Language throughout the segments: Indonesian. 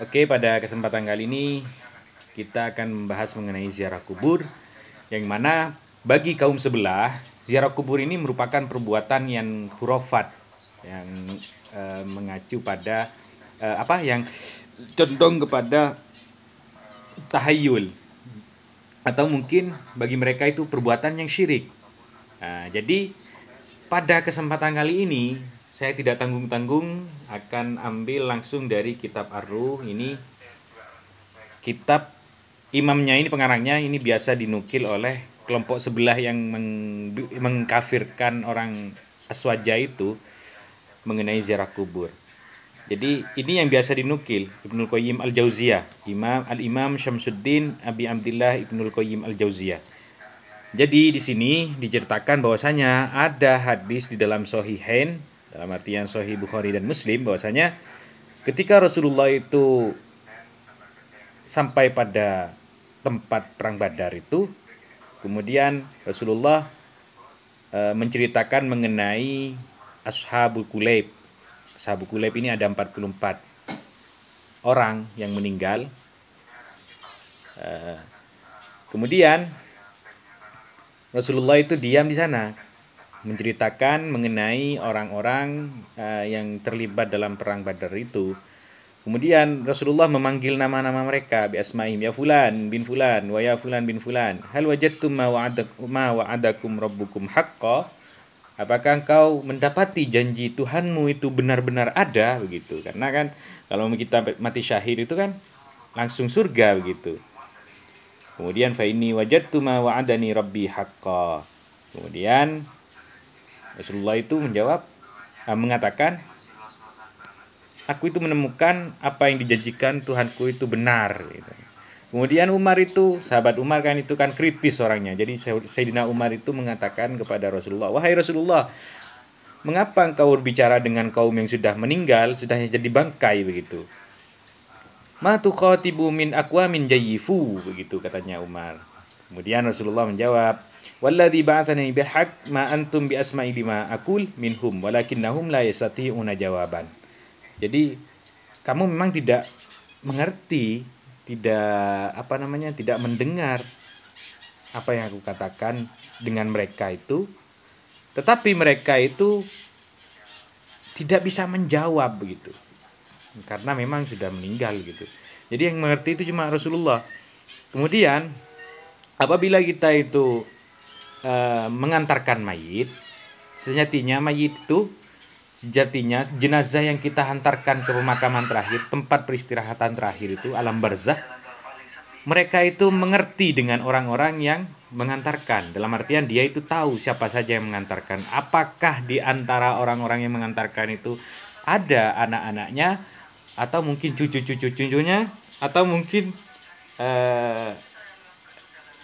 Oke, pada kesempatan kali ini kita akan membahas mengenai ziarah kubur, yang mana bagi kaum sebelah, ziarah kubur ini merupakan perbuatan yang khurafat, yang mengacu pada yang condong kepada tahayul, atau mungkin bagi mereka itu perbuatan yang syirik. Nah, jadi pada kesempatan kali ini saya tidak tanggung-tanggung akan ambil langsung dari kitab Ar-Ruh. Ini kitab imamnya, ini pengarangnya ini biasa dinukil oleh kelompok sebelah yang mengkafirkan orang Aswaja itu mengenai ziarah kubur. Jadi ini yang biasa dinukil Ibnul Qayyim Al-Jauziyah, Al-Imam Syamsuddin Abi Abdillah Ibnul Qayyim Al-Jauziyah. Jadi di sini diceritakan bahwasanya ada hadis di dalam Sahihain, dalam artian Sahih Bukhari dan Muslim, bahwasanya ketika Rasulullah itu sampai pada tempat perang Badar itu, kemudian Rasulullah menceritakan mengenai Ashabul Kulaib. Ashabul Kulaib ini ada 44 orang yang meninggal. Kemudian Rasulullah itu diam di sana, menceritakan mengenai orang-orang yang terlibat dalam perang Badar itu. Kemudian Rasulullah memanggil nama-nama mereka bi asma'ihim, ya fulan bin fulan wa ya fulan bin fulan, hal wajadtum ma wa'adakum rabbukum haqqan, apakah engkau mendapati janji Tuhanmu itu benar-benar ada, begitu. Karena kan kalau kita mati syahid itu kan langsung surga, begitu. Kemudian fa inni wajadtu ma wa'adani rabbi haqqan. Kemudian Rasulullah itu menjawab, mengatakan, aku itu menemukan apa yang dijanjikan Tuhanku itu benar, gitu. Kemudian Umar itu, sahabat Umar kan itu kan kritis orangnya. Jadi Sayyidina Umar itu mengatakan kepada Rasulullah, wahai Rasulullah, mengapa engkau berbicara dengan kaum yang sudah meninggal, sudah jadi bangkai, begitu. Ma tukhatibu min aqwamin jayyifu, begitu katanya Umar. Kemudian Rasulullah menjawab, walladzi ba'atsani bil haqq ma antum bi asma'i bima aqul minhum walakinnahum la yastati'una jawaban. Jadi kamu memang tidak mengerti, tidak mendengar apa yang aku katakan dengan mereka itu, tetapi mereka itu tidak bisa menjawab, begitu. Karena memang sudah meninggal, gitu. Jadi yang mengerti itu cuma Rasulullah. Kemudian apabila kita itu mengantarkan mayit, sejatinya jenazah yang kita hantarkan ke pemakaman terakhir, tempat peristirahatan terakhir itu, alam barzakh, mereka itu mengerti dengan orang-orang yang mengantarkan. Dalam artian dia itu tahu siapa saja yang mengantarkan. Apakah di antara orang-orang yang mengantarkan itu ada anak-anaknya, atau mungkin cucu-cucunya, atau mungkin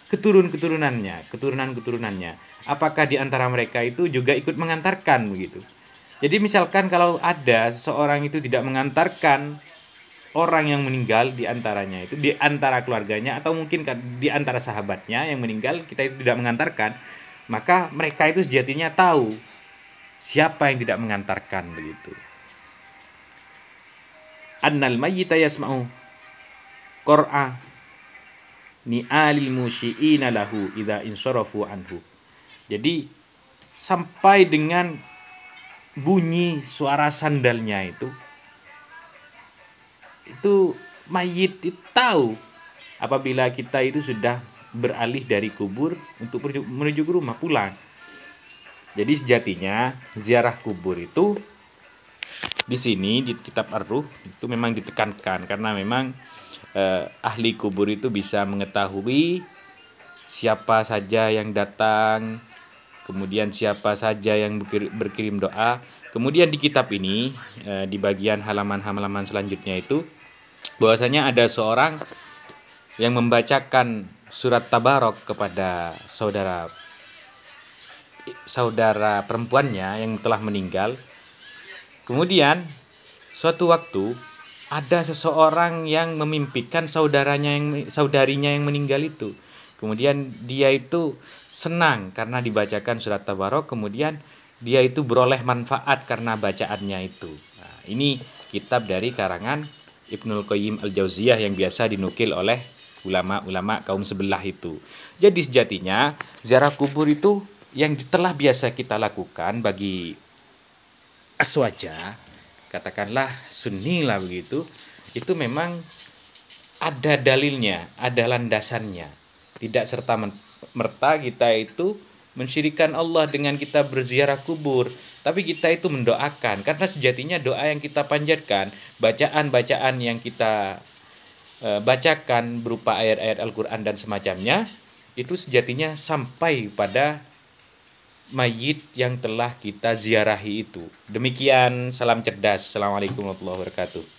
keturunan-keturunannya. Apakah di antara mereka itu juga ikut mengantarkan, begitu. Jadi misalkan kalau ada seseorang itu tidak mengantarkan orang yang meninggal di antaranya itu, di antara keluarganya, atau mungkin di antara sahabatnya yang meninggal, kita itu tidak mengantarkan, maka mereka itu sejatinya tahu siapa yang tidak mengantarkan, begitu. Annal mayyita yasma'u qur'a ni'alil musyi'ina lahu idza insarafu anhu. Jadi sampai dengan bunyi suara sandalnya itu mayit itu tahu apabila kita itu sudah beralih dari kubur untuk menuju ke rumah pulang. Jadi sejatinya ziarah kubur itu di sini di kitab Ar-Ruh itu memang ditekankan, karena memang ahli kubur itu bisa mengetahui siapa saja yang datang, kemudian siapa saja yang berkirim doa. Kemudian di kitab ini, di bagian halaman-halaman selanjutnya itu, bahwasanya ada seorang yang membacakan surat Tabarok kepada saudara perempuannya yang telah meninggal. Kemudian suatu waktu ada seseorang yang memimpikan saudarinya yang meninggal itu. Kemudian dia itu senang karena dibacakan surat Tabarok, kemudian dia itu beroleh manfaat karena bacaannya itu. Nah, ini kitab dari karangan Ibnul Qayyim Al-Jauziyah yang biasa dinukil oleh ulama-ulama kaum sebelah itu. Jadi sejatinya ziarah kubur itu yang telah biasa kita lakukan bagi aswaja, katakanlah sunni lah begitu, itu memang ada dalilnya, ada landasannya. Tidak serta merta kita itu mensyirikan Allah dengan kita berziarah kubur, tapi kita itu mendoakan, karena sejatinya doa yang kita panjatkan, bacaan-bacaan yang kita bacakan berupa ayat-ayat Al-Quran dan semacamnya, itu sejatinya sampai pada mayit yang telah kita ziarahi itu. Demikian, salam cerdas. Assalamualaikum warahmatullahi wabarakatuh.